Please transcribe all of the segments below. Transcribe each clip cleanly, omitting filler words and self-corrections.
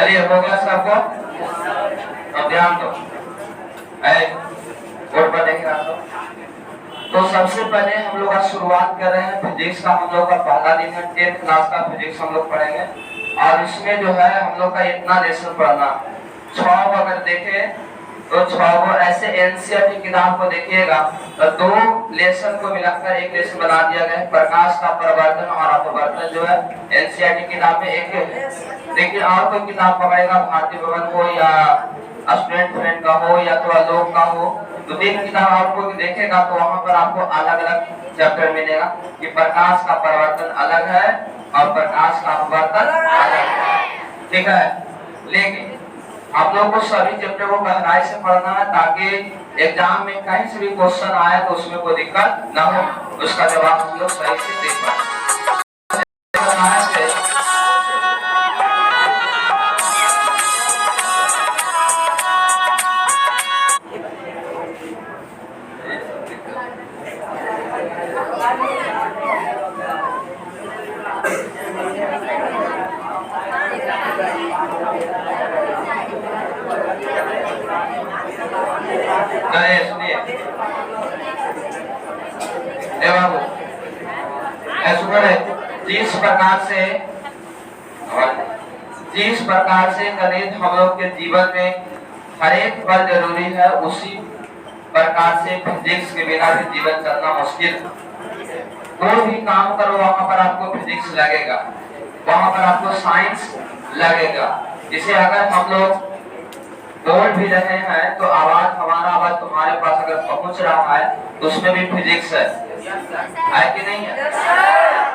चलिए हो गया सबको। अब ध्यान दो, बोर्ड पर देख रहा तो सबसे पहले हम लोग आज शुरुआत कर रहे हैं फिजिक्स का। हम लोग का पहला दिन है, 10th क्लास का फिजिक्स हम लोग पढ़ेंगे। और इसमें जो है हम लोग का इतना लेसन पढ़ना 6 अगर देखे तो 6 ऐसे एनसीईआरटी किताब को देखिएगा तो 2 लेसन को मिलाकर एक लेसन बना दिया गया है। प्रकाश का प्रवर्तन और अपवर्तन जो है एनसीईआरटी किताब में एक है। लेकिन और कोई किताब पकड़ेगा, भारतीय भवन हो या स्टूडेंट फ्रेंड का हो या तो आलोक का हो, तो 3 किताब आपको देखेगा तो वहां पर आपको अलग अलग चैप्टर मिलेगा कि प्रकाश का परिवर्तन अलग है और प्रकाश का अपवर्तन अलग है। ठीक है, लेकिन आप लोगों को सभी चैप्टर को गहराई से पढ़ना है ताकि एग्जाम में कहीं से भी क्वेश्चन आए तो उसमें कोई दिक्कत ना हो, उसका जवाब हम लोग सही से दे पाए। जिस प्रकार से गणित हम लोग के जीवन में हर एक पल जरूरी है, उसी प्रकार से फिजिक्स के बिना भी जीवन चलना मुश्किल। कोई भी काम करो वहां पर आपको फिजिक्स लगेगा, वहां पर आपको साइंस लगेगा। इसे अगर हम लोग बोल भी रहे हैं तो हमारा आवाज तुम्हारे पास अगर पहुंच रहा है तो उसमें भी फिजिक्स है कि नहीं है?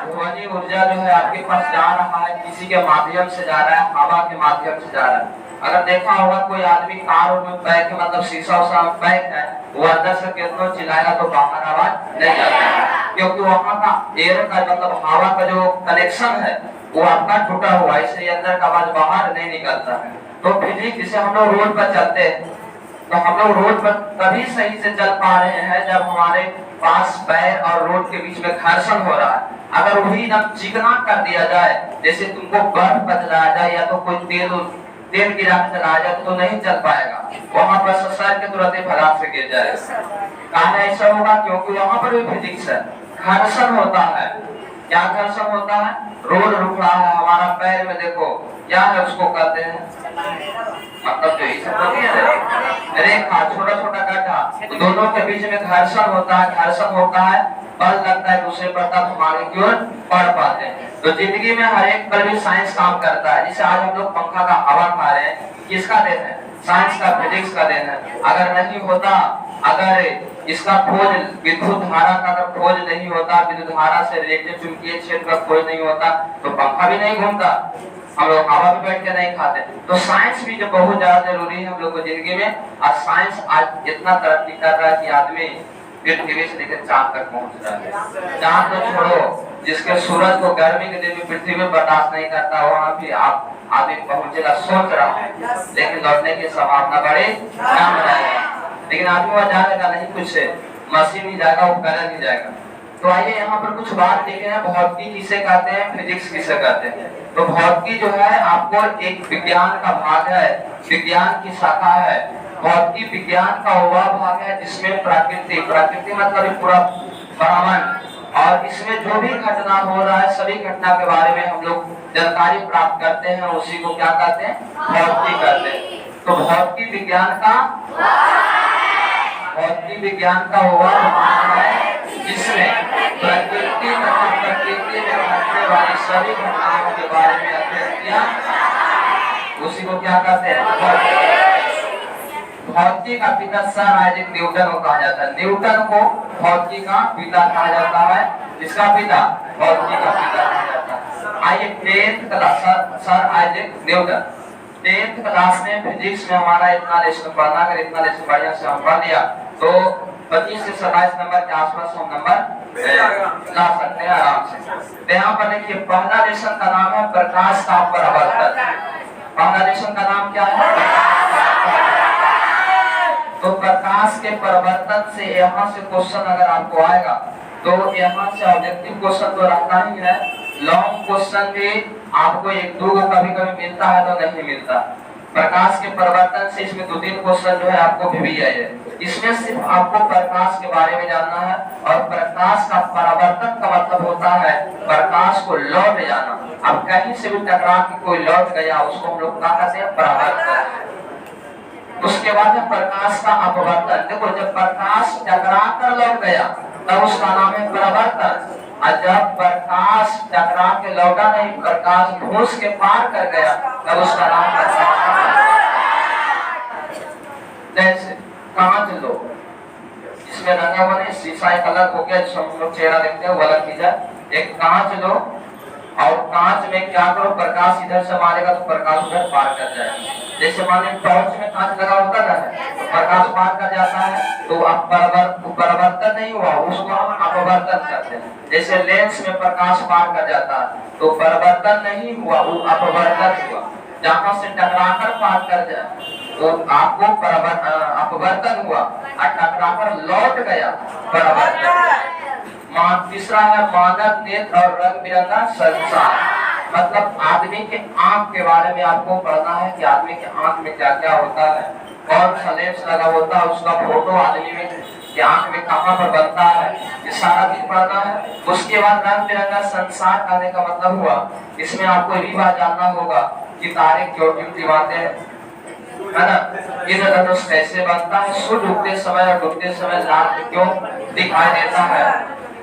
ध्वनि ऊर्जा जो है आपके पास जा रहा है, किसी के माध्यम से जा रहा है, हवा के माध्यम से जा रहा है। अगर देखा होगा कोई आदमी कार में पैक है, मतलब शीशा उसा पैक है, वो अंदर से कितना चिल्लाएगा तो बाहर आवाज नहीं जाता, क्योंकि वहाँ का एयर का मतलब हवा का जो कनेक्शन है वो आपका टूटा हुआ है, इसलिए अंदर का आवाज बाहर नहीं निकलता है। तो फिजिक्स, जैसे हम लोग रोड पर चलते हैं तो हम लोग रोड पर तभी सही से चल पा रहे हैं जब हमारे पास पैर और रोड के बीच में घर्षण हो रहा है। अगर वही एकदम चिकना कर दिया जाए, जैसे तुमको बर्फ पर चलाया जाए या तो कोई तेल गिरा के चलाया जाए तो नहीं चल पाएगा, वहां पर सर के तुरंत फलाट से गिर जाएगा। कहा ऐसा होगा क्योंकि वहां पर भी फिजिक्स है, घर्षण होता है। क्या घर्षण होता है? रोड रुक रहा है, हमारा पैर में देखो क्या है, उसको कहते हैं मतलब जो रेखा, छोटा छोटा गड्ढा, तो दोनों के बीच में घर्षण होता है। घर्षण होता है, बल लगता है दूसरे पर, तब हमारे की ओर बढ़ पाते हैं। तो जिंदगी में हर एक पर भी साइंस काम करता है। जैसे आज हम लोग पंखा का हवा खा रहे हैं, किसका देन है? साइंस का, फिजिक्स का देन है। अगर नहीं होता, अगर इसका खोज विद्युत धारा का अगर खोज नहीं होता, विद्युत धारा से रिलेटेड चुंबकीय क्षेत्र का खोज नहीं होता तो पंखा भी नहीं घूमता, हम लोग हवा में बैठ के नहीं खाते। तो साइंस भी जो बहुत ज्यादा जरूरी है हम लोग को जिंदगी में। और साइंस आज इतना तरक्की कर रहा है कि आदमी पृथ्वी से लेकर चांद तक पहुंच रहा है। चांद तो छोड़ो, जिसके सूरज को गर्मी के दिन में पृथ्वी में बर्दाश्त नहीं करता, वहां भी आप आदमी पहुंचेगा, सोच रहा है, लेकिन लौटने की संभावना बड़ी कम रहेगा। लेकिन आदमी वहां जाएगा नहीं, कुछ मशीन ही जाएगा, उपकरण ही जाएगा। तो आइए यहाँ पर कुछ बात देखे हैं, भौतिकी किसे कहते हैं, फिजिक्स किसे कहते हैं। तो भौतिकी जो है आपको एक विज्ञान का भाग है, विज्ञान की शाखा है। भौतिकी विज्ञान का वह भाग है जिसमें प्रकृति मतलब पूरा ब्रह्मांड, और इसमें जो भी घटना हो रहा है, सभी घटना के बारे में हम लोग जानकारी प्राप्त करते हैं, उसी को क्या कहते हैं? भौतिकी कहते हैं। तो भौतिकी विज्ञान का वह भाग है जिसमें प्रकृति तथा प्रकृति में घटने वाली सभी घटनाओं के बारे में अध्ययन किया, उसी को क्या कहते हैं? भौतिकी का पिता सर आइजैक न्यूटन को कहा जाता है। न्यूटन को भौतिकी का पिता कहा जाता है। जिसका पिता? भौतिकी का पिता कहा जाता है। आइए 10th class, sir Isaac Newton. 10th class में फिजिक्स में हमारा इतना लेसन पढ़ना, अगर इतना लेसन बढ़िया से हम पढ़ लिया तो 25 से 27 नंबर के आसपास हम नंबर ला सकते हैं आराम से। तो यहाँ पर देखिए पहला लेसन का नाम है प्रकाश का परिवर्तन। पहला लेसन का नाम क्या है? तो प्रकाश के परिवर्तन से यहाँ से क्वेश्चन अगर आपको आएगा तो यहाँ से ऑब्जेक्टिव क्वेश्चन तो रहता ही है, लॉन्ग क्वेश्चन भी आपको एक दो को कभी कभी मिलता है तो नहीं मिलता। प्रकाश के परिवर्तन से इसमें 2-3 क्वेश्चन जो है आपको भी आए हैं। इसमें सिर्फ आपको प्रकाश के बारे में जानना है और प्रकाश का परावर्तन का मतलब होता है प्रकाश को लौट जाना। अब कहीं से भी टकरा के कोई लौट गया उसको हम लोग क्या कहते हैं? परावर्तन। उसके बाद है प्रकाश का अपवर्तन। देखो जब प्रकाश टकरा कर लौट गया तब उसका नाम है परावर्तन, और जब प्रकाश टकरा के लौटा नहीं, प्रकाश घुस के पार कर गया तब उसका नाम है। जैसे कांच लो, इसमें रंगा बने शीशा एक अलग हो गया जिसमें हम लोग चेहरा देखते हैं वो अलग चीज है। एक कांच लो और कांच में क्या करो, प्रकाश इधर से मारेगा तो प्रकाश उधर पार कर जाएगा। जैसे माने टॉर्च में कांच लगा होता है तो प्रकाश पार कर जाता है, तो अब परिवर्तन नहीं हुआ, उसको हम अपवर्तन करते हैं। जैसे लेंस में प्रकाश पार कर जाता है तो परिवर्तन नहीं हुआ, वो अपवर्तन हुआ। जहां से टकराकर पार कर जाए तो आपको अपवर्तन हुआ, और टकराकर लौट गया परावर्तन। तीसरा है मानव नेत्र और रंग बिरंगा संसार। मतलब आदमी के आंख के बारे में आपको पढ़ना है कि आदमी के आंख में क्या क्या होता है, कौन सा लेंस लगा होता है, उसका फोटो आदमी में कि आंख में कहां पर बनता है, ये सारा चीज पढ़ना है। उसके बाद रंग बिरंगा संसार कहने का मतलब हुआ, इसमें आपको ये बात जानना होगा कि तारे क्यों टिमटिमाते हैं, है ना? इंद्रधनुष कैसे बनता है, सूर्य उगते समय और डूबते समय लाल क्यों दिखाई देता है,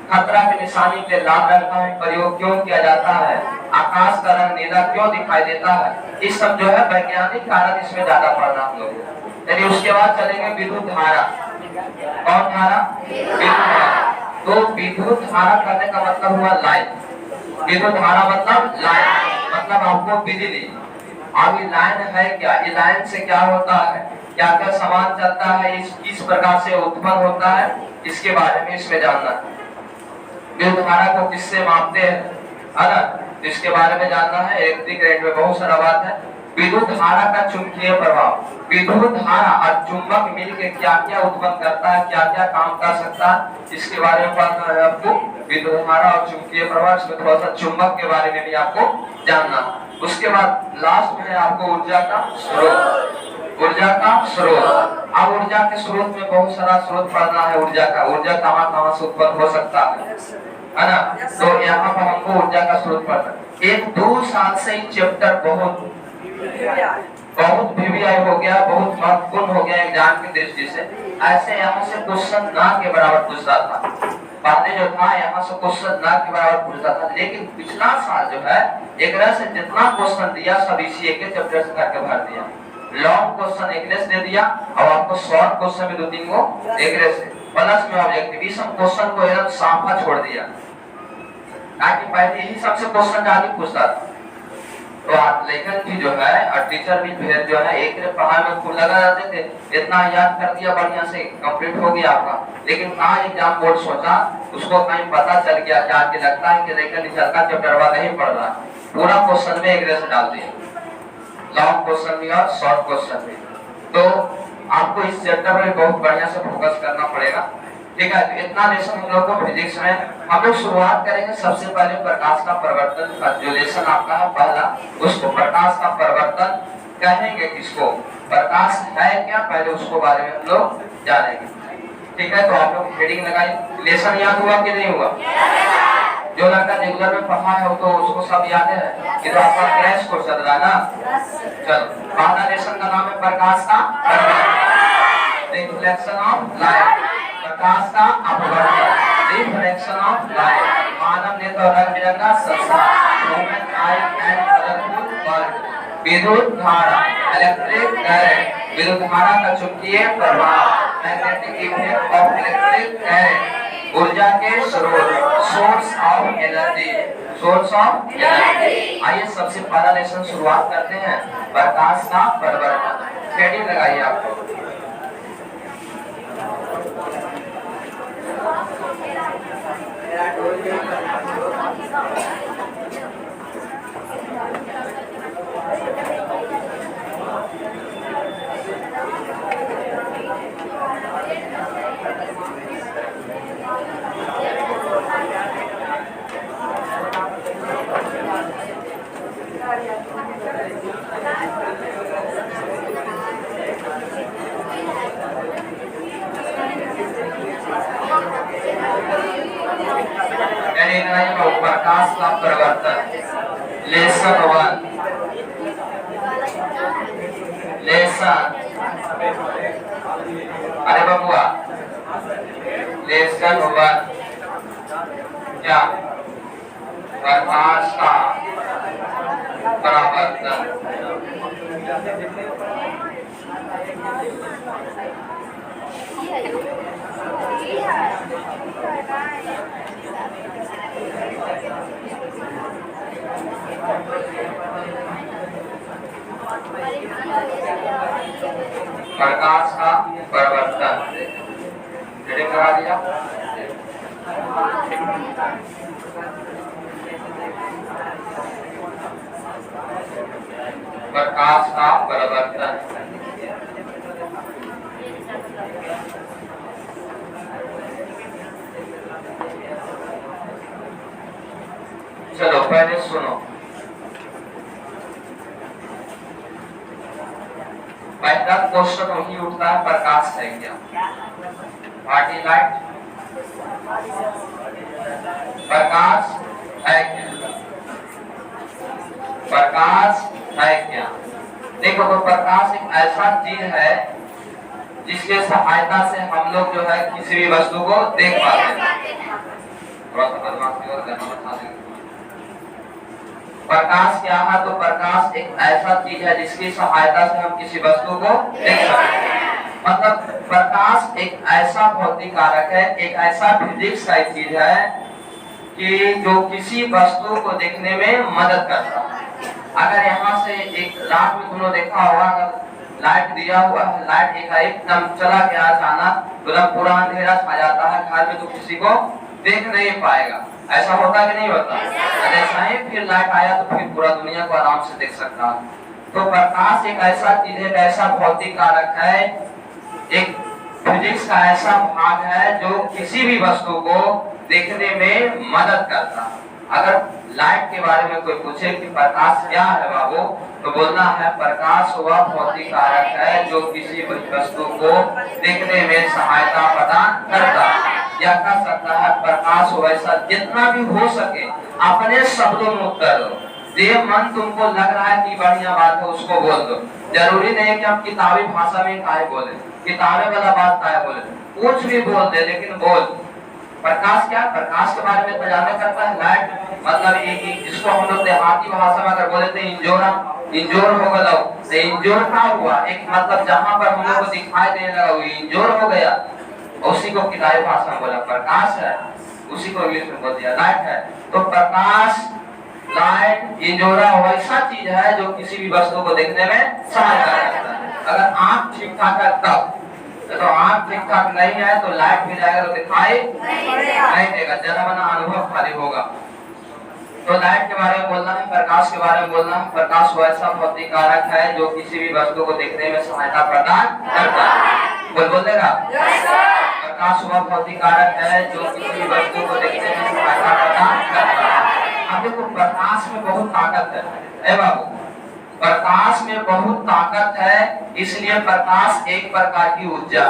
खतरा की निशानी के लाल रंग का प्रयोग क्यों किया जाता है, आकाश का रंग नीला क्यों दिखाई देता है, इस सब जो है वैज्ञानिक कारण इसमें ज्यादा पढ़ना हम लोग। यानी उसके बाद चलेंगे विद्युत धारा। कौन धारा? विद्युत धारा। तो विद्युत धारा करने का मतलब हुआ लाइन। विद्युत धारा मतलब लाइन, मतलब आपको बिजली। अब ये लाइन है क्या, ये लाइन से क्या होता है, क्या क्या सामान चलता है, इस प्रकार से उत्पन्न होता है, इसके बारे में इसमें जानना है। विद्युत धारा को किससे मापते हैं, है ना? इसके बारे में जानना है। इलेक्ट्रिक करंट में बहुत सारा बात है। विद्युत धारा का चुंबकीय प्रभाव, विद्युत धारा और चुंबक मिलकर क्या क्या उत्पन्न करता है, क्या क्या काम कर सकता है, इसके बारे में पढ़ना है आपको। विद्युत धारा और चुंबकीय प्रभाव, इसमें थोड़ा सा चुंबक के बारे में भी आपको जानना। उसके बाद लास्ट में है आपको ऊर्जा का स्रोत। ऊर्जा का स्रोत, अब ऊर्जा के स्रोत में बहुत सारा स्रोत पढ़ना है। ऊर्जा का, ऊर्जा कहाँ कहाँ से उत्पन्न हो सकता है ना? तो यहाँ पर हमको ऊर्जा का स्रोत पढ़ना। 1-2 साल से चैप्टर बहुत वीवीआई हो गया, बहुत महत्वपूर्ण हो गया एग्जाम की दृष्टि से। ऐसे यहाँ से क्वेश्चन ना के बराबर पूछता था, पहले जो था यहाँ से क्वेश्चन ना के बराबर पूछता था, लेकिन पिछला साल जो है एक से जितना क्वेश्चन दिया सब इसी एक चैप्टर से करके भर दिया। लॉन्ग क्वेश्चन एक से दे दिया और आपको शॉर्ट क्वेश्चन में 2-3 को एक से प्लस में ऑब्जेक्टिव, इस सब क्वेश्चन को एकदम साफा छोड़ दिया, ताकि पहले यही सबसे क्वेश्चन ज्यादा पूछता था। तो आप लेखन भी जो है और टीचर भी फिर जो है एक पढ़ाई में खूब लगा जाते थे, इतना याद कर दिया बढ़िया से कंप्लीट हो गया आपका। लेकिन कहाँ एग्जाम बोर्ड सोचा, उसको कहीं पता चल गया क्या कि लगता है कि लेखन चलता चैप्टर वाला नहीं पढ़ रहा, पूरा क्वेश्चन में एक से डाल दिया, लॉन्ग क्वेश्चन भी और शॉर्ट क्वेश्चन भी। तो आपको इस चैप्टर में बहुत बढ़िया से फोकस करना पड़ेगा, ठीक है? तो इतना लेसन हम लोग को फिजिक्स में हम लोग शुरुआत करेंगे। सबसे पहले प्रकाश का परिवर्तन का जो लेसन आपका है पहला, उसको प्रकाश का परिवर्तन कहेंगे। किसको? प्रकाश है क्या, पहले उसको बारे में हम लोग जानेंगे, ठीक है? तो आप लोग हेडिंग लगाइए। लेसन याद हुआ कि नहीं हुआ? जो लड़का रेगुलर में पढ़ा है तो उसको सब याद है, ये तो आपका क्रैश कोर्स चल रहा है ना। चलो, पहला लेसन का नाम है प्रकाश का रिफ्लेक्शन ऑफ लाइट, प्रकाश का अपवर्तन, रिफ्लेक्शन ऑफ लाइट, मानव नेत्र और रंग बिरंगा संसार, human I and colourful world, विद्युत धारा, इलेक्ट्रिक करंट, विद्युत धारा का चुंबकीय प्रभाव, magnetic effect of electric current, ऊर्जा के स्रोत, source of energy, source of energy. आइए सबसे पहला लेसन शुरुआत करते हैं, प्रकाश का परिवर्तन। हेडिंग लगाइए आपको। परिवर्तन। लेसन 1, लेसन, अरे बबुआ लेसन 1 क्या? प्रकाश का परावर्तन। प्रकाश का परिवर्तन रीडिंग करा दिया। प्रकाश का परिवर्तन। चलो पहले सुनो, पहला क्वेश्चन वही उठता है, प्रकाश है क्या? What is light? प्रकाश है क्या? प्रकाश है क्या? देखो तो प्रकाश एक ऐसा चीज है जिसके सहायता से हम लोग जो है किसी भी वस्तु को देख पाते हैं। थोड़ा सा बदमाशी और करना मत। प्रकाश क्या है? तो प्रकाश एक ऐसा चीज है जिसकी सहायता से हम किसी वस्तु को देख सकते हैं। मतलब प्रकाश एक ऐसा भौतिक कारक है, एक ऐसा फिजिक्स का चीज है कि जो किसी वस्तु को देखने में मदद करता है। अगर यहाँ से एक रात में तुमने देखा होगा, अगर लाइट दिया हुआ है, लाइट एकदम चला गया अचानक, तो पूरा अंधेरा छा जाता है घर में, तो किसी को देख नहीं पाएगा। ऐसा होता कि नहीं होता? ऐसा ही फिर लाइट आया तो फिर पूरा दुनिया को आराम से देख सकता है। तो प्रकाश एक ऐसा चीज है, ऐसा भौतिक कारक है, एक फिजिक्स का ऐसा भाग है जो किसी भी वस्तु को देखने में मदद करता है। अगर लाइट के बारे में कोई पूछे कि प्रकाश क्या है बाबू, तो बोलना है प्रकाश वह भौतिक कारक है जो किसी वस्तु को देखने में सहायता प्रदान करता है। या कह सकता है प्रकाश वैसा जितना भी हो सके अपने शब्दों में उत्तर दो। जो मन तुमको लग रहा है कि बढ़िया बात है उसको बोल दो। जरूरी नहीं है कि हम किताबी भाषा में काहे बोले, किताबें वाला बात काहे बोले, कुछ भी बोल दे लेकिन बोल। प्रकाश क्या? प्रकाश के बारे में तो जानना करता है। लाइट मतलब एक जिसको हम लोग देहाती भाषा में अगर बोले थे इंजोरा, इंजोर हो गया, तो इंजोर क्या हुआ? एक मतलब जहाँ पर हम लोग को दिखाई देने लगा वो इंजोर हो गया, उसी को किताबी भाषा में बोला प्रकाश है, उसी को इंग्लिश में बोल दिया लाइट है। तो प्रकाश, लाइट, इंजोरा वैसा चीज है जो किसी भी वस्तु को देखने में सहायता करता है। अगर आंख ठीक ठाक है तब, तो आंख ठीक ठाक नहीं है तो लाइट भी जाएगा तो दिखाई नहीं देगा, जना बना अनुभव खाली होगा। तो लाइट के बारे में बोलना है, प्रकाश के बारे में बोलना है। प्रकाश वैसा भौतिक कारक है जो किसी भी वस्तु को देखने में सहायता प्रदान करता है। बोल देगा? प्रकाश वह भौतिक कारक है जो किसी भी वस्तु को देखने में सहायता प्रदान करता है। अब देखो प्रकाश में बहुत ताकत है बाबू, प्रकाश में बहुत ताकत है, इसलिए प्रकाश एक प्रकार की ऊर्जा।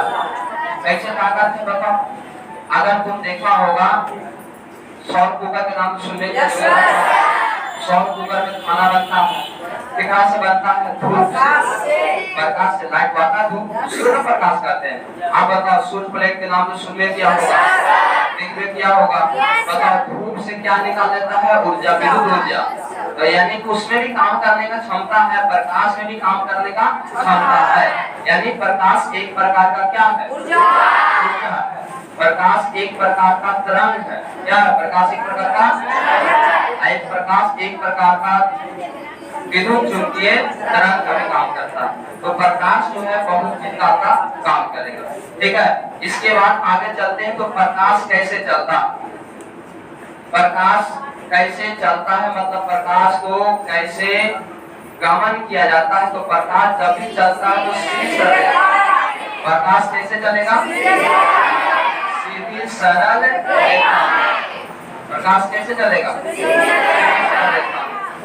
कैसे ताकत है बताओ? अगर तुम देखा होगा सौर कुकर के नाम सुनने के सौर कुकर में खाना बनता है, कितना से बनता है? धूप से। प्रकाश से। लाइट आता है धूप, सूर्य प्रकाश कहते हैं। आप बताओ सूर्य प्लेट के नाम से सुनने किया होगा, देखने किया होगा, बताओ धूप से क्या निकाल लेता है? ऊर्जा, विद्युत ऊर्जा। तो यानी कि उसमें भी काम करने का क्षमता है, प्रकाश में भी काम करने का क्षमता है। यानी प्रकाश एक प्रकार का क्या है? ऊर्जा है। प्रकाश एक प्रकार का तरंग है। क्या है? प्रकाश एक प्रकार का, एक प्रकाश एक प्रकार का विद्युत चुंबकीय तरंग का भी काम करता है। तो प्रकाश जो है बहुत प्रकार का काम करेगा। ठीक है, इसके बाद आगे चलते हैं। तो प्रकाश कैसे चलता? प्रकाश कैसे चलता है मतलब प्रकाश को कैसे गमन किया जाता है? तो प्रकाश जब भी चलता है तो सीधी चलेगा। प्रकाश कैसे चलेगा? सीधी सरल रेखा। प्रकाश कैसे चलेगा?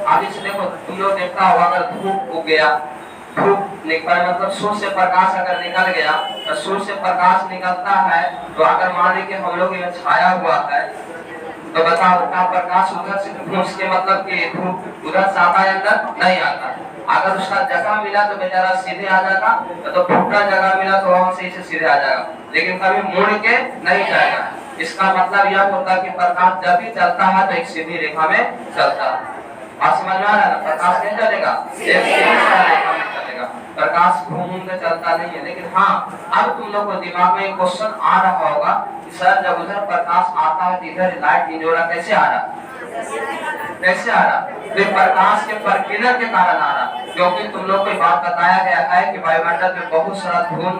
अब इसे देखो, तुम लोग देखा होगा अगर धूप उग गया, धूप निकल मतलब सूर्य से प्रकाश अगर निकल गया, तो सूर्य से प्रकाश निकलता है तो अगर मान लीजिए हम लोग ये छाया हुआ है, तो बताओ क्या प्रकाश उधर से घुस के मतलब कि धूप उधर से आता है अंदर नहीं आता। अगर उसका जगह मिला तो बेचारा सीधे आ जाएगा, तो फुटना जगह मिला तो वहां से इसे सीधे आ जाएगा, लेकिन कभी मुड़ के नहीं जाएगा। इसका मतलब यह होता है कि प्रकाश जब भी चलता है तो एक सीधी रेखा में चलता है। बात समझ में आ रहा है ना? प्रकाश नहीं चलेगा, एक सीधी रेखा में चलेगा, प्रकाश घूम के चलता नहीं है। लेकिन हाँ, अब तुम लोग को दिमाग में एक क्वेश्चन आ रहा होगा कि सर जब उधर प्रकाश आता है तो इधर लाइट इंजोरा कैसे आ रहा, कैसे आ रहा? तो प्रकाश के प्रकीर्णन के कारण आ रहा, क्योंकि तुम लोग को बात बताया गया है कि वायुमंडल में बहुत सारा धूल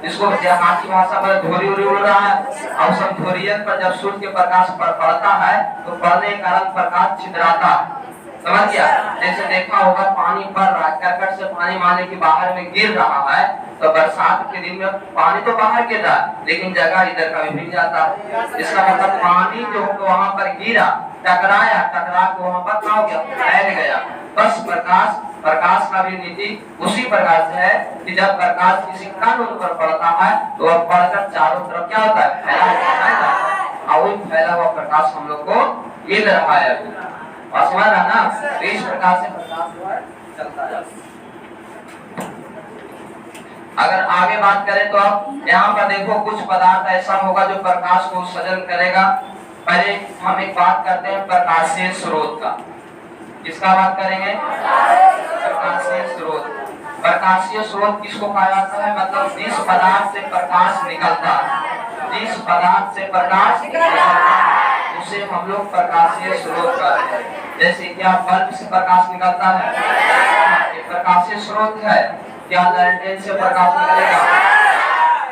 जिसको देहाती भाषा में धूरी उड़ रहा है, और सब धूरियन पर जब सूर्य के प्रकाश पर पड़ता है तो पड़ने के कारण प्रकाश छिद्राता है। समझ गया? जैसे देखा होगा पानी पड़ रहा है, करकट से पानी माने की बाहर में गिर रहा है, तो बरसात के दिन में पानी तो बाहर गिर रहा है लेकिन जगह इधर का भी भीग जाता है। इसका मतलब पानी जो वहां पर गिरा, टकराया, टकरा के वहां पर क्या हो गया, फैल गया। बस प्रकाश का भी नीति उसी प्रकार से है कि जब प्रकाश किसी कण पर पड़ता है तो वह पड़कर चारों तरफ क्या होता है, फैला होता है, और वही फैला हुआ प्रकाश हम लोग को मिल रहा है। और समझ रहा ना? इस प्रकार से प्रकाश चलता है। अगर आगे बात करें तो अब यहाँ पर देखो कुछ पदार्थ ऐसा होगा जो प्रकाश को उत्सर्जन करेगा। पहले हम एक बात करते हैं प्रकाशीय स्रोत का। किसका बात करेंगे? प्रकाशीय स्रोत। प्रकाशीय स्रोत किसको कहा जाता है? मतलब जिस पदार्थ से प्रकाश निकलता है, जिस पदार्थ से प्रकाश निकलता है उसे हम लोग प्रकाशीय स्रोत कहते हैं। जैसे क्या बल्ब से प्रकाश निकलता है, ये प्रकाशीय स्रोत है। क्या लैंटेन से प्रकाश निकलेगा,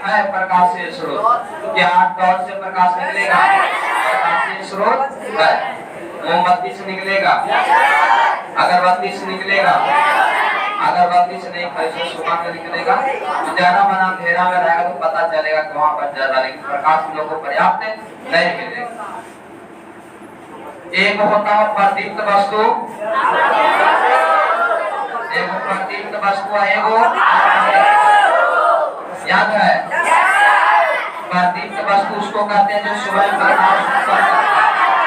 है प्रकाशीय स्रोत। क्या टॉर्च से प्रकाश निकलेगा, प्रकाशीय स्रोत है। मोमबत्ती से निकलेगा, अगरबत्ती से निकलेगा, अगरबत्ती से नहीं पैसे सुबह में निकलेगा। तो ज्यादा बना अंधेरा में रहेगा तो पता चलेगा कि वहां पर ज्यादा, लेकिन प्रकाश हम लोग को पर्याप्त नहीं मिलेगा। एक होता है प्रदीप्त वस्तु, एक प्रदीप्त वस्तु है, याद है? प्रदीप्त वस्तु उसको कहते हैं जो स्वयं प्रकाश उत्पन्न करता है,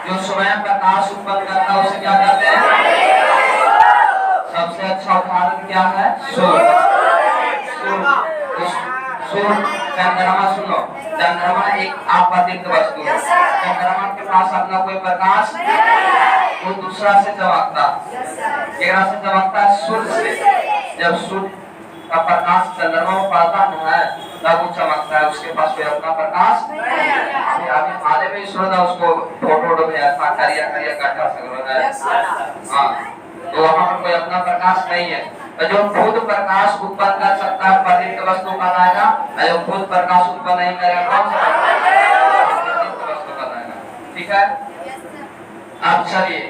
जो स्वयं प्रकाश उत्पन्न करता है उसे क्या कहते हैं? सबसे अच्छा उदाहरण क्या है? सूर्य। चंद्रमा, सुनो, चंद्रमा एक अप्रदीप्त वस्तु है। चंद्रमा के पास अपना कोई प्रकाश, वो दूसरा से चमकता, केरा से चमकता है, सूर्य से। जब सूर्य का प्रकाश चंद्रमा में पड़ता है तब वो चमकता है, उसके पास कोई अपना प्रकाश। अभी हाल में सुना उसको फोटो भेजा था, करिया काटा सक, हाँ, तो वहाँ पर कोई अपना प्रकाश नहीं है। तो जो खुद प्रकाश उत्पन्न कर सकता है प्रदीप्त वस्तु कहलाएगा, और जो खुद प्रकाश उत्पन्न नहीं करेगा कौन सा प्रदीप्त वस्तु कहलाएगा। ठीक है? अब चलिए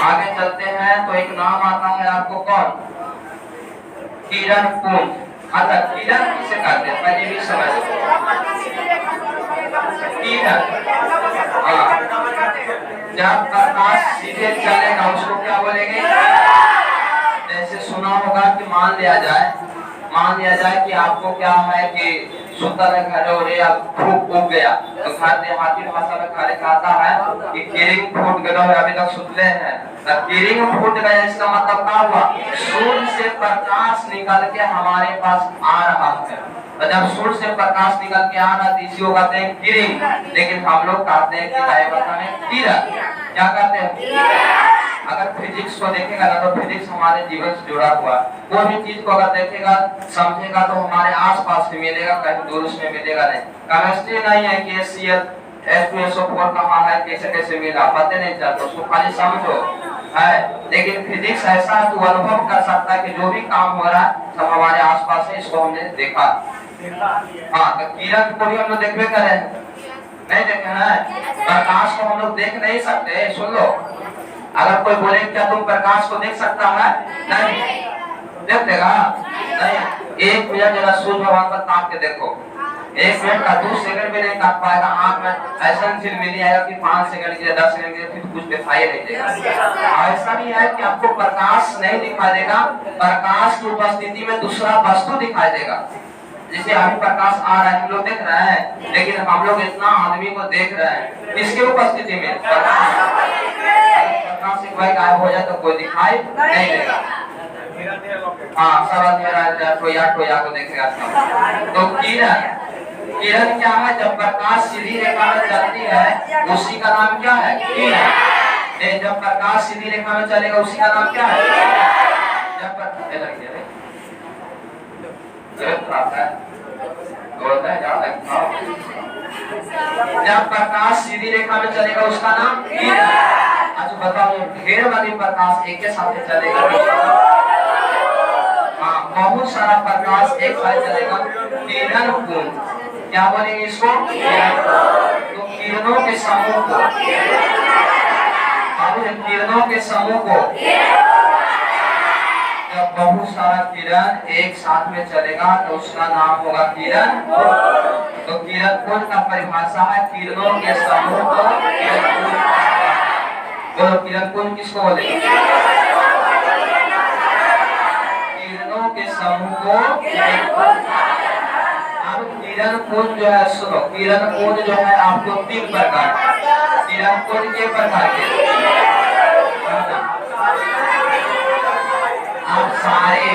आगे चलते हैं। तो एक नाम आता है आपको, कौन? किरण पुंज। अच्छा, किरण किसे कहते हैं पहले भी समझ। किरण, हाँ, जब प्रकाश सीधे चलेगा उसको क्या बोलेंगे? जैसे सुना होगा कि मान लिया जाए कि आपको क्या है कि सुतल घर हो रे, अब खूब उग गया, तो घर देहाती भाषा में खाली कहता है कि कीरिंग फूट गया है, अभी तक सुतले हैं। अब कीरिंग फूट गया इसका मतलब क्या हुआ? सूर्य से प्रकाश निकल के हमारे पास आ रहा है। तो जब सूर्य से प्रकाश निकल के आ रहा है इसी को कहते हैं कीरिंग, लेकिन हम लोग कहते हैं कि भाषा में किरण। क्या कहते हैं? अगर फिजिक्स को देखेगा ना तो फिजिक्स हमारे जीवन से जुड़ा हुआ, कोई भी चीज को अगर देखेगा समझेगा तो हमारे आसपास में मिलेगा, कहीं दूर उसमें मिलेगा नहीं। केमिस्ट्री नहीं है कि HCl H2SO4 कहाँ है, कैसे कैसे मिला, पता नहीं चलता, उसको खाली समझो है। लेकिन फिजिक्स ऐसा है तो अनुभव कर सकता है कि जो भी काम हो रहा है सब हमारे आसपास है, इसको हमने देखा। हाँ, तो किरण को भी हम लोग देखते करें, नहीं देखे हैं? प्रकाश को हम लोग देख नहीं सकते। सुन लो, अगर कोई बोले क्या तुम प्रकाश को देख सकता है? नहीं देख देगा, नहीं। एक मिनट जरा सूर्य भगवान पर ताक के देखो, 1 मिनट का 2 सेकंड भी नहीं ताक पाएगा। आंख में ऐसा फिल्म मिली आएगा कि 5 सेकंड के 10 सेकंड के फिर कुछ दिखाई नहीं देगा। ऐसा भी है कि आपको प्रकाश नहीं दिखाई देगा, प्रकाश की उपस्थिति में दूसरा वस्तु दिखाई देगा। जैसे अभी प्रकाश आ रहा है, हम लोग देख रहे हैं, लेकिन हम लोग इतना आदमी को देख रहे हैं किसके उपस्थिति में? प्रकाश एक भाई गायब हो जाए तो कोई दिखाई नहीं देगा। हाँ, सब अंधेरा टोया को देखेगा सब। तो किरण क्या है? जब प्रकाश सीधी रेखा में चलती है उसी का नाम क्या है? किरण। जब प्रकाश सीधी रेखा में चलेगा उसी का नाम क्या है? जब जब प्रकाश सीधी रेखा में चलेगा उसका नाम किरण। अच्छा बताओ, ढेर वाली प्रकाश एक के साथ चलेगा? हाँ, बहुत सारा प्रकाश एक साथ चलेगा, किरण पुंज। क्या बोलेंगे इसको? तो किरणों के समूह को, किरणों के समूह को जब बहुत सारा किरण एक साथ में चलेगा तो उसका नाम होगा किरण। तो किरण पुंज का परिभाषा है किरणों के समूह को किरण पुंज। बोलो, किरण पुंज किसको बोलेंगे? किरणों के समूह को किरण पुंज। अब किरण पुंज जो है, सुनो, किरण पुंज जो है आपको 3 प्रकार, किरण पुंज के प्रकार के आप सारे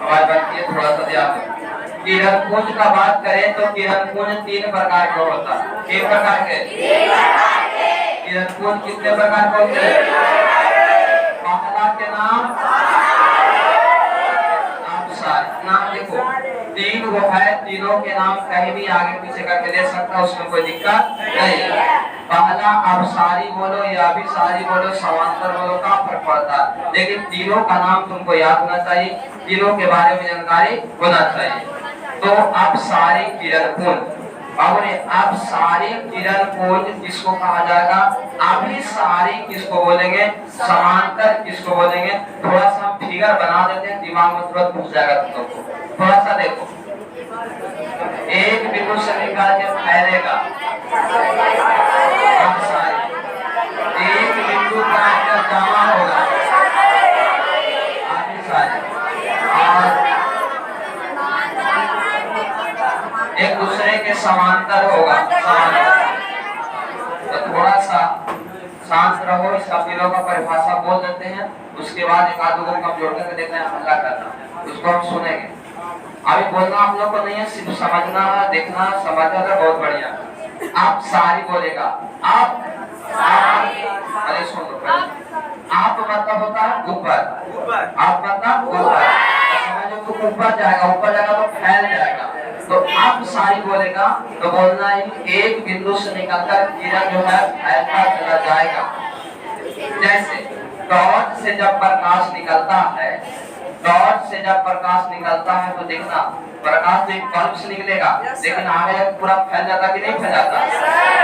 हमारे बात ये थोड़ा सा ध्यान। किरण पुंज का बात करें तो किरण पुंज 3 प्रकार का होता है। कितने प्रकार के? किरण पुंज कितने प्रकार के होते हैं? पहला के नाम अपसारी। नाम देखो, 3 वो है, तीनों के नाम कहीं भी आगे पीछे करके दे सकता है, उसमें कोई दिक्कत नहीं। पहला अपसारी बोलो या अभिसारी बोलो, समांतर बोलो, का फर्क पड़ता है, लेकिन तीनों का नाम तुमको याद होना चाहिए, तीनों के बारे में जानकारी होना चाहिए। तो अपसारी किरण पुंज और अपसारी किरण पुंज किसको कहा जाएगा? अभिसारी किसको बोलेंगे? समांतर किसको बोलेंगे? थोड़ा सा फिगर बना देते हैं, दिमाग में तुरंत घुस जाएगा तुम लोग को। थोड़ा सा देखो, एक बिंदु से निकाल के फैलेगा अपसारी, एक बिंदु पर आकर जमा होगा अभिसारी, और एक दूसरे के समांतर होगा समांतर। तो थोड़ा सा शांत रहो, इसका तीनों का परिभाषा बोल देते हैं, उसके बाद एक आध को हम जोड़ करके देखना है, हल्ला करना, उसको हम सुनेंगे। अभी बोलना आप लोग को नहीं है, सिर्फ समझना है, देखना, समझना तो बहुत बढ़िया। आप सारी बोलेगा, आप अरे सुन लो, आप मतलब होता है ऊपर, आप मतलब ऊपर, समझो तो ऊपर जाएगा तो फैल जाएगा। तो आप सारी बोलेगा तो बोलना है एक बिंदु से निकलकर किरण जो है फैलता चला जाएगा। जैसे टॉर्च से जब प्रकाश निकलता है, टॉर्च से जब प्रकाश निकलता है तो देखना प्रकाश एक बल्ब से निकलेगा, लेकिन आगे पूरा फैल जाता कि नहीं फैल जाता?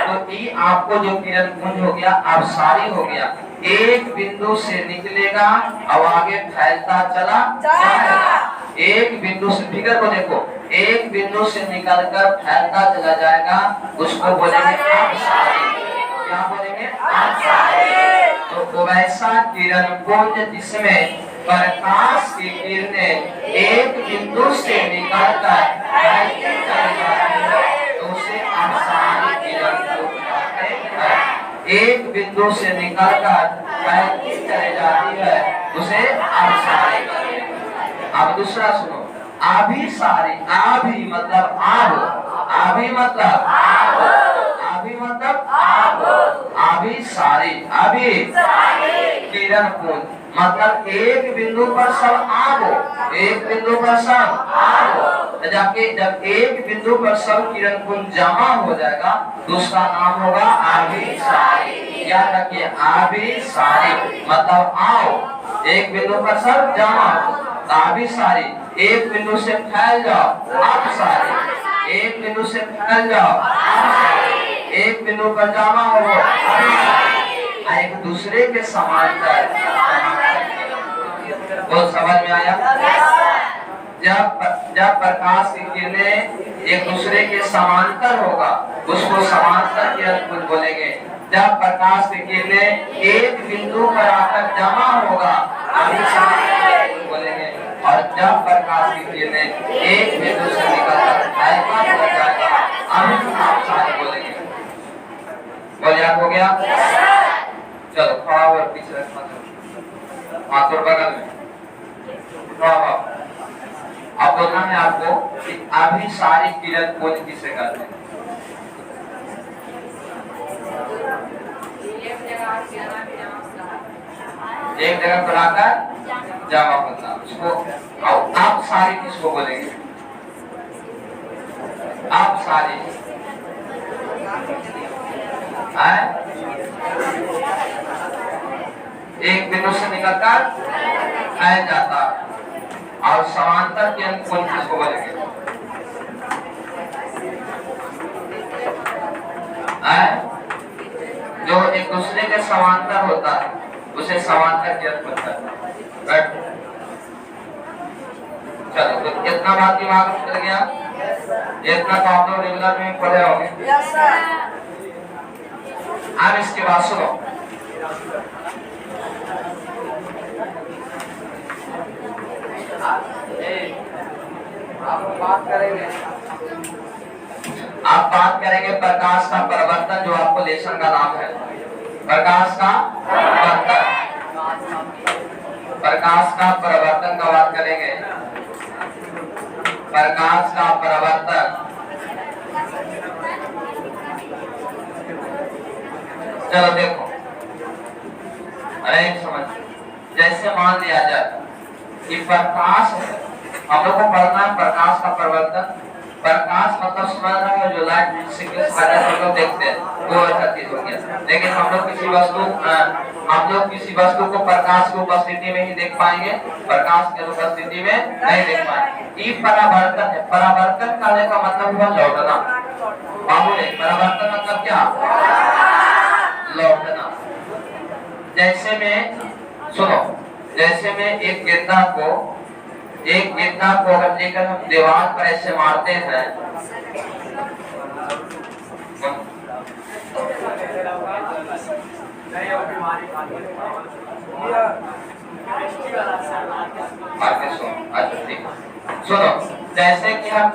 तो ये आपको जो किरण पुंज हो गया, अब सारी हो गया, एक बिंदु से निकलेगा और आगे फैलता चला जाएगा। एक बिंदु से, फिगर को देखो, एक बिंदु से निकलकर फैलता चला जाएगा, उसको बोलेंगे अपसारी। क्या बोलेंगे? अपसारी। तो वैसा किरण पुंज जिसमें प्रकाश की किरणें एक बिंदु से निकलकर फैलती चली जाती है तो उसे अपसारी किरण पुंज कहते हैं। एक बिंदु से निकलकर फैलती चली जाती है उसे अपसारी कहते हैं। अब दूसरा सुनो, अभिसारी। आभि मतलब आग, आभि मतलब आग, आभि मतलब आग, अभिसारी, अभि किरण पुंज मतलब एक बिंदु पर सब आग हो, एक बिंदु पर सब आग हो। जब एक बिंदु पर सब किरण पुंज जमा हो जाएगा तो उसका नाम होगा अभिसारी। याद रखिए, अभिसारी मतलब आओ, एक बिंदु पर सब जमा हो, अभिसारी। एक बिंदु से फैल जाओ अपसारी, एक बिंदु से फैल जाओ अपसारी, एक बिंदु पर जमा हो, एक दूसरे के समांतर। वो समझ में आया? जब प्रकाश की किरणें एक दूसरे के समांतर होगा उसको समांतर किरण बोलेंगे। जब प्रकाश की किरणें एक बिंदु पर आकर जमा होगा अभी समांतर बोलेंगे। और जब प्रकाश की किरणें एक बिंदु से निकलकर आयताकार हो जाएगा अभी आप सारे बोलेंगे। बोलिए हो गया? चलो थोड़ा और पीछे रखना, हाथ और बगल में थोड़ा। अब बोलना है आपको कि अभी सारी किरण कौन किसे करते हैं। एक जगह पर आकर जमा होता उसको। आप सारी किसको बोलेंगे? आप सारी एक बिंदु से निकलकर फैल जाता और समांतर के अंत कौन किसको बोलेंगे? जो एक दूसरे के समांतर होता है उसे समांतर के अंत बोलता है। चलो तो कितना बात दिमाग में चल गया? इतना तो आप लोग रेगुलर में पढ़े होंगे। अब इसके बाद सुनो, आप बात करेंगे प्रकाश का परिवर्तन, जो आपको लेसन का नाम है। प्रकाश का परिवर्तन, प्रकाश का परिवर्तन का बात करेंगे। प्रकाश का परिवर्तन, चलो देखो अरे समझ, जैसे मान लिया जाए कि प्रकाश है, हम लोग को पढ़ना है प्रकाश का परिवर्तन। प्रकाश मतलब समझ रहे हो जो लाइट से हम लोग देखते हैं वो ऐसा चीज हो गया। लेकिन हम लोग किसी वस्तु को प्रकाश की उपस्थिति में ही देख पाएंगे, प्रकाश की उपस्थिति में नहीं देख पाएंगे। ये परावर्तन है। परावर्तन करने का मतलब हुआ लौटना। मामूली परावर्तन मतलब क्या? लौटना। जैसे में सुनो, जैसे में एक गेंदा को अगर लेकर हम दीवार पर ऐसे मारते हैं, सुनो जैसे कि हम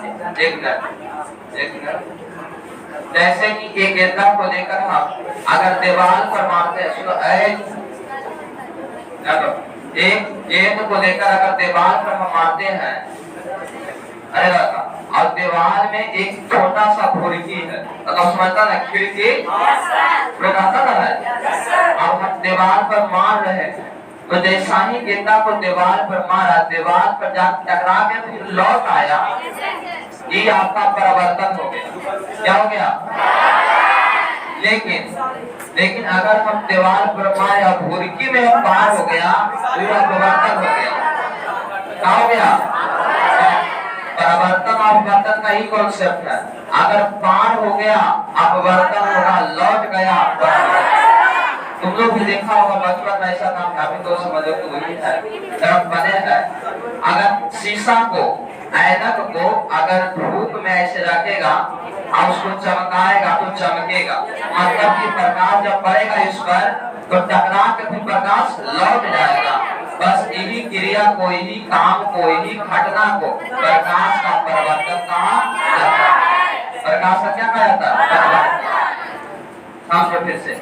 जैसे कि एक गेंदा को लेकर हम अगर दीवार पर मारते हैं, सुनो एक गेंद को लेकर अगर दीवार पर हम मारते हैं, अरे और दीवार में एक छोटा सा खिड़की है, तो समझता ना खिड़की लगाता ना है। अब हम दीवार पर मार रहे हैं तो जैसा ही गेंदा को दीवार पर मारा, दीवार पर जाकर टकरा के फिर लौट आया, ये आपका परिवर्तन हो गया। क्या हो गया? लेकिन अगर हम दीवार पर मारे और भुरकी में हम पार हो गया, पूरा परिवर्तन हो गया। क्या हो गया? परिवर्तन और अपवर्तन का ही कॉन्सेप्ट है। अगर पार हो गया अपवर्तन होगा, लौट गया। तुम लोग भी देखा होगा बचपन में ऐसा काम, काफी तो समझो तो वही है तरफ बने हैं। अगर शीशा को, ऐनक को अगर धूप में ऐसे रखेगा और उसको चमकाएगा तो चमकेगा, मतलब कि प्रकाश जब पड़ेगा इस पर तो टकरा के फिर प्रकाश लौट जाएगा। बस यही क्रिया को, यही काम को, यही घटना को प्रकाश का परिवर्तन कहा जाता है। प्रकाश का क्या कहा जाता है? समझो फिर से,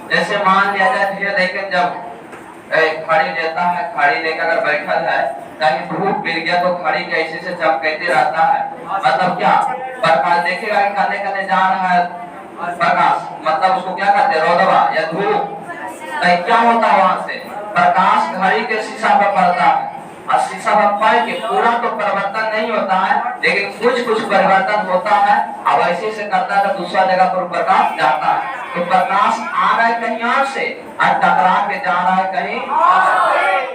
जैसे मान लिया जाए धीरे देकर जब खड़ी लेता है, खड़ी लेकर अगर बैठा है, कहीं धूप मिल गया तो खड़ी कैसे से चमकते रहता है। मतलब क्या? प्रकाश देखेगा कि करने जा रहा है प्रकाश, मतलब उसको क्या कहते हैं? रोदवा या धूप। क्या होता है वहां से? प्रकाश घड़ी के शीशा पर पड़ता है और शीशा पर पड़ के पूरा तो परिवर्तन नहीं होता है, लेकिन कुछ परिवर्तन होता है। अब ऐसे से करता है तो दूसरा जगह पर प्रकाश जाता है, तो प्रकाश आ रहा है कहीं और से और टकरा के जा रहा है कहीं।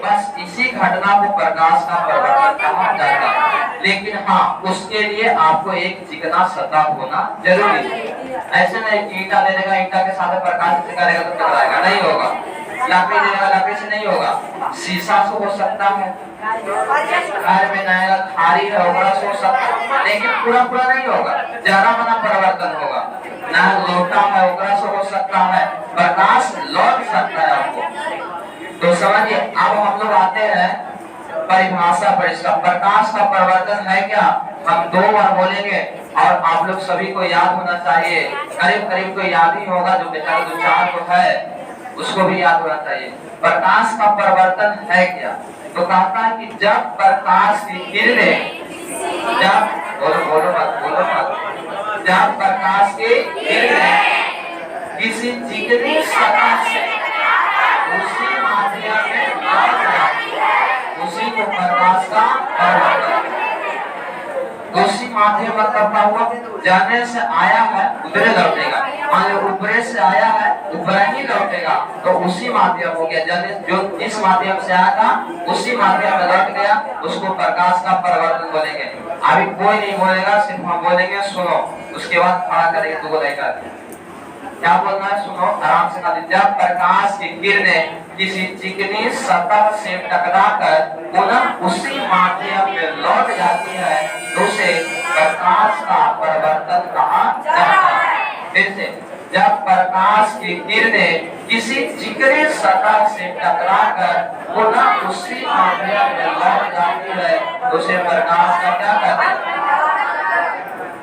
बस इसी घटना को प्रकाश का परिवर्तन कहा जाता है। लेकिन हाँ, उसके लिए आपको एक चिकना सतह होना जरूरी है। ऐसे नहीं कि ईंटा ले लेगा, ईंटा के साथ प्रकाश से करेगा तो टकराएगा, नहीं होगा। लकड़ी ले लेगा, लकड़ी से नहीं होगा। शीशा से हो सकता है, घर में नया थाली है ओकरा से हो सकता है, लेकिन पूरा पूरा नहीं होगा, जरा बना परिवर्तन होगा। ना लोटा है ओकरा से हो सकता है, प्रकाश लौट सकता है आपको। तो समझिए, अब हम लोग आते हैं परिभाषा पर। इसका प्रकाश का परिवर्तन है क्या, हम 2 बार बोलेंगे और आप लोग सभी को याद होना चाहिए। करीब करीब को याद ही होगा, जो बेचारा 2-4 को है उसको भी याद होना चाहिए। प्रकाश का परिवर्तन है क्या, तो कहता है कि जब प्रकाश की किरणें, जब बोलो मत, जब प्रकाश की किरणें किसी चिकनी सतह से उसी माध्यम में लौट जाती है, उसी को प्रकाश का परिवर्तन। उसी माध्यम मतलब क्या हुआ, जाने से आया है उधरे लौटेगा, मान लो ऊपरे से आया है ऊपर ही लौटेगा, तो उसी माध्यम हो गया। जाने जो इस माध्यम से आया था उसी माध्यम में लौट गया, उसको प्रकाश का परिवर्तन बोलेंगे। अभी कोई नहीं बोलेगा, सिर्फ हम बोलेंगे, सुनो, उसके बाद खड़ा करेंगे 2 लेकर। क्या बोलना है, सुनो आराम से। जब प्रकाश की किरणें किसी चिकनी सतह से टकराकर पुनः उसी माध्यम में लौट जाती है, तो उसे प्रकाश का परिवर्तन कहा जाता है। फिर से, जब प्रकाश की किरणें किसी चिकनी सतह से टकराकर पुनः उसी माध्यम में लौट जाती है, तो उसे प्रकाश का क्या कहते हैं।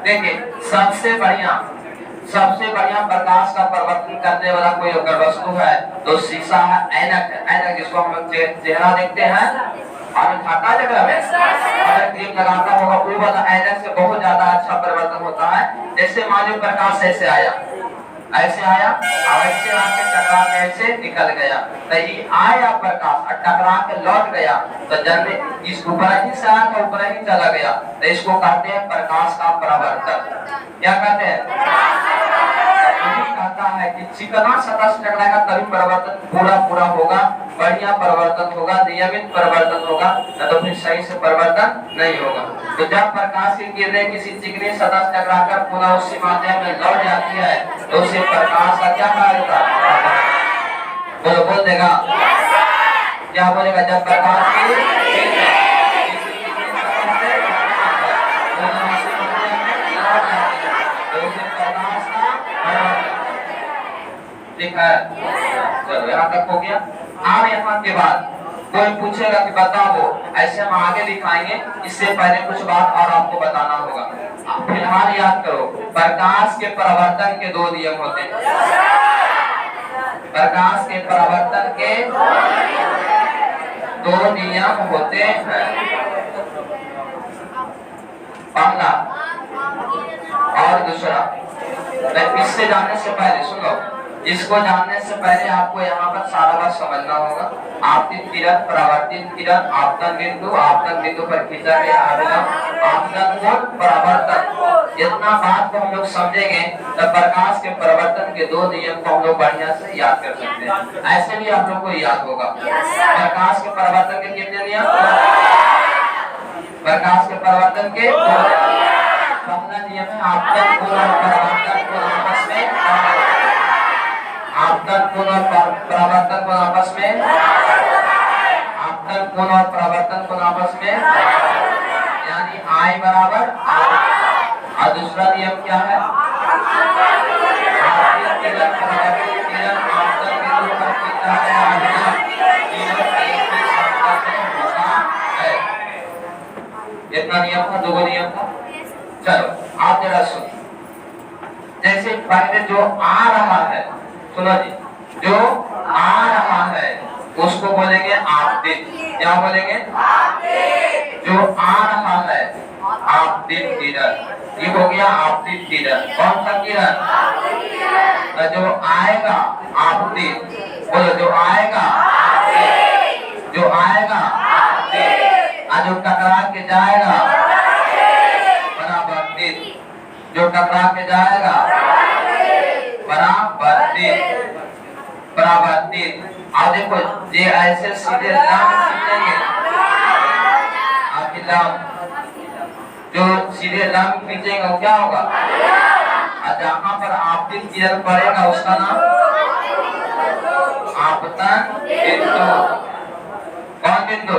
देखिए, सबसे बढ़िया प्रकाश का परिवर्तन करने वाला कोई अगर वस्तु है तो शीशा है, ऐनक है। ऐनक जिसको हम लोग चेहरा देखते हैं और खाता जगह में अगर क्रीम लगाता होगा, वो वाला ऐनक से बहुत ज्यादा अच्छा परिवर्तन होता है। जैसे मान लो प्रकाश ऐसे आया और ऐसे आके टकरा के ऐसे निकल गया, तो ये आया प्रकाश और टकरा के लौट गया, तो जब इस ऊपर ही से आया तो ऊपर ही चला गया, तो इसको कहते हैं प्रकाश का परिवर्तन। क्या कहते हैं, कहता है कि चिकना सतह से टकराएगा तभी परिवर्तन पूरा होगा, बढ़िया परिवर्तन होगा, नियमित परिवर्तन होगा, न तो फिर सही से परिवर्तन नहीं होगा। तो जब प्रकाश की किरणें किसी चिकनी सतह से टकराकर पुनः उसी माध्यम में लौट जाती है, तो उसे प्रकाश का क्या कहा जाता है, बोल देगा, क्या बोलेगा, जब प्रकाश की ठीक है। चलो यहाँ तक हो गया। अब यहाँ के बाद कोई पूछेगा कि बताओ, ऐसे हम आगे दिखाएंगे, इससे पहले कुछ बात और आपको बताना होगा। फिलहाल याद करो, प्रकाश के परिवर्तन के 2 नियम होते हैं। प्रकाश के परिवर्तन के 2 नियम होते हैं। पहला और दूसरा, इससे जानने से पहले सुनो, इसको जानने से पहले आपको यहाँ पर सारा बात समझना होगा। आपतित किरण, परावर्तित किरण, आपतन बिंदु पर खींचा गया अभिलंब, आपतन कोण, परावर्तन, इतना बात को हम लोग समझेंगे तब प्रकाश के परिवर्तन के 2 नियम को हम लोग बढ़िया से याद कर सकते हैं। ऐसे भी आप लोग को याद होगा। प्रकाश के परिवर्तन के कितने नियम, प्रकाश के परिवर्तन के 2 पहला नियम है आपतन कोण और परावर्तन कोण आपस में, आपतन कोण और परावर्तन कोण आपस में, आपतन कोण और परावर्तन कोण आपस में, यानी I बराबर और दूसरा नियम क्या है, आपतित किरण, परावर्तित किरण, आपतन बिंदु पर खींचा गया अभिलंब, तीनों एक ही संख्या में होता है। इतना नियम था, 2 नियम था। चलो आप जरा सुनिए, जैसे पहले जो आ रहा है, सुनो जी, जो आ रहा है उसको बोलेंगे आपतित। क्या बोलेंगे, आपतित। जो आ रहा है आपतित किरण, ये हो गया आपतित किरण। कौन सा किरण, तो जो आएगा आपतित, बोलो जो आएगा, जो आएगा जो टकरा के जाएगा परावर्तित, जो टकरा के जाएगा परावर्तित। अब देखो, ये ऐसे सीधे लंब खींचेंगे, जो सीधे लंब खींचेंगे वो क्या होगा, और जहाँ पर आपतित किरण पड़ेगा उसका नाम आपतन बिंदु। कौन बिंदु?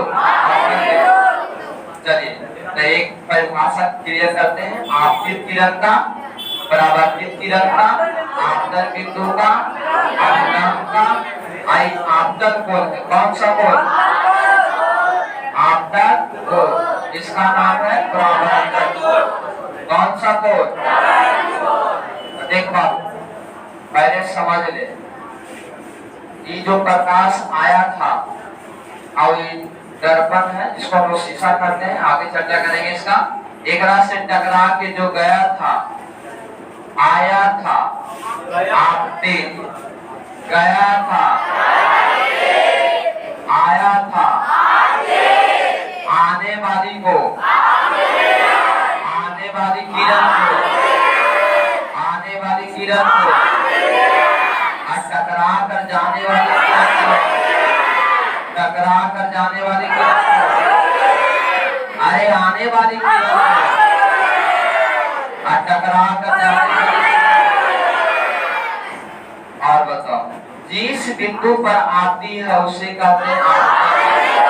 चलिए तो एक परिभाषा क्लियर करते हैं। आपतित किरण का, परावर्तित किरण का, आपतन बिंदु का, अभिलंब का, आपतन कोण है। कौन सा कोण? आपतन कोण, इसका नाम है परावर्तन कोण। कौन सा कोण? देखो पहले समझ ले, ये जो प्रकाश आया था और ये दर्पण है, इसको हम लोग शीशा करते हैं, आगे चर्चा करेंगे इसका। एक रात से टकरा के जो गया था, आया था, आपतित, गया था, आया था, आने वाली को, आने वाली किरण को, आने वाली किरण को, टकरा कर जाने वाली किरण को, टकरा कर जाने वाली किरण को, अरे आने वाली किरण को, टकरा कर जाने वाली। और बताओ, जिस बिंदु पर आती है उसे कहते हैं आपतित।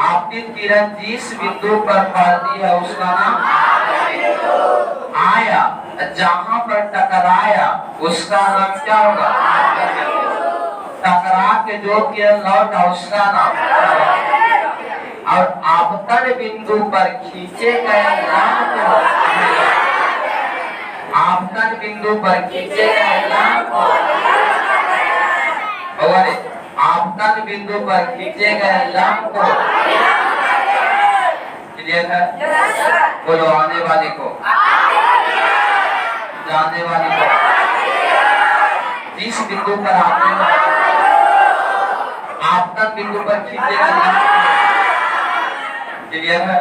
आपतित किरण जिस बिंदु पर पड़ती है उसका नाम आया, जहां पर टकराया उसका नाम क्या होगा? टकरा के जो किरण लौटा उसका नाम। और आपतन बिंदु पर खींचे गए लाइन को, आपतन बिंदु पर खींचे गए लाइन को, आपतन बिंदु पर खींचे गए लाइन को, क्लियर है? बोलो, आने वाले को, जाने वाली को, जिस बिंदु पर आते हैं आपतन बिंदु पर खींचे गए लाइन को, क्लियर है?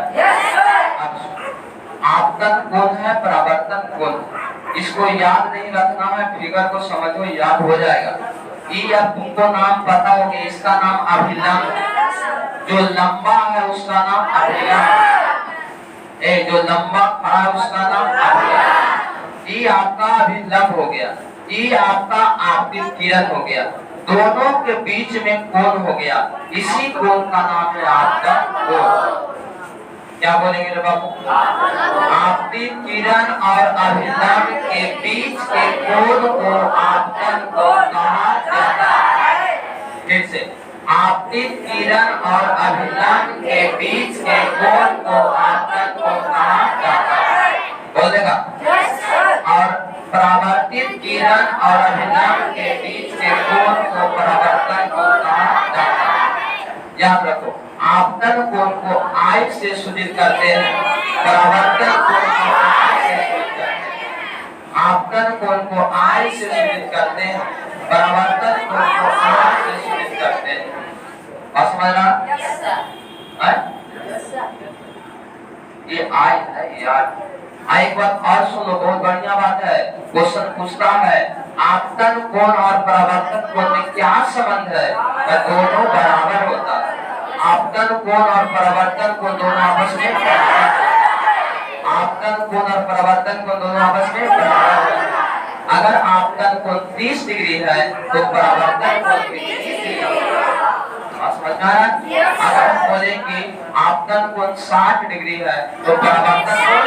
आपतन कोण है, परावर्तन कोण। इसको याद नहीं रखना है, फिगर को समझो, याद हो जाएगा। ये अब तुमको नाम पता हो कि इसका नाम अभिलंब, जो लंबा है उसका नाम अभिलंब, जो लंबा खड़ा है उसका नाम अभिलंब। ये आपका अभिलंब हो गया, ये आपका आपतित किरण हो गया, दोनों के बीच में कोण हो गया, इसी कोण का नाम है आपतन कोण। क्या बोलेंगे रे बाबू? आपतित किरण और अभिलंब के बीच के कोण को आपतन कोण कहा जाता है। फिर से, आपतित किरण और अभिलंब के बीच के कोण को आपतन कोण कहा जाता है। बोलेगा? और परावर्तित किरण और अभिलंब के बीच के कोण को परावर्तन कोण कहा जाता है। याद रखो, आपतन कोण को I से सूचित करते हैं, परावर्तन कोण को I से सूचित करते हैं। आपतन कोण को I से सूचित करते हैं, परावर्तन कोण को R से सूचित करते हैं। और समझना? ये I है यार। एक बात और सुनो, बहुत बढ़िया बात है। क्वेश्चन पूछता है, आपतन कोण और परावर्तन कोण में क्या संबंध है? दोनों बराबर होता है। आपतन कोण और परावर्तन कोण दोनों आपस में, आपतन कोण और परावर्तन कोण दोनों आपस में बराबर है। अगर आपतन कोण 30 डिग्री है तो परावर्तन कोण भी 30 डिग्री है। समझ में आया? अगर हम बोले कि आपतन कोण 60 डिग्री है तो परावर्तन कोण,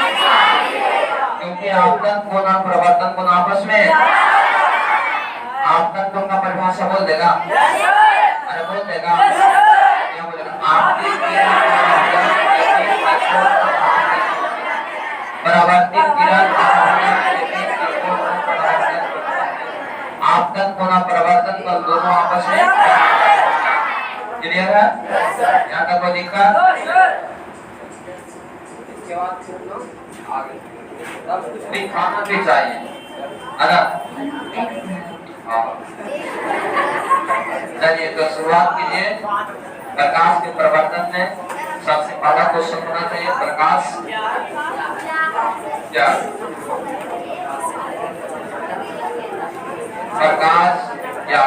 क्योंकि आपतन कोण और परावर्तन कोण आपस में, आपतन कोण का परिभाषा बोल देगा? अरे बोल देगा? क्या बोलेगा? आपतित किरण परावर्तित किरण, आपतन कोण और परावर्तन कोण दोनों आपस में, क्लियर है? यहाँ तक कोई दिक्कत? इसके बाद फिर लोग आगे खाना भी चाहिए, है ना? चलिए तो शुरुआत कीजिए। प्रकाश के प्रवर्तन में सबसे पहला क्वेश्चन होना चाहिए, प्रकाश क्या? प्रकाश क्या?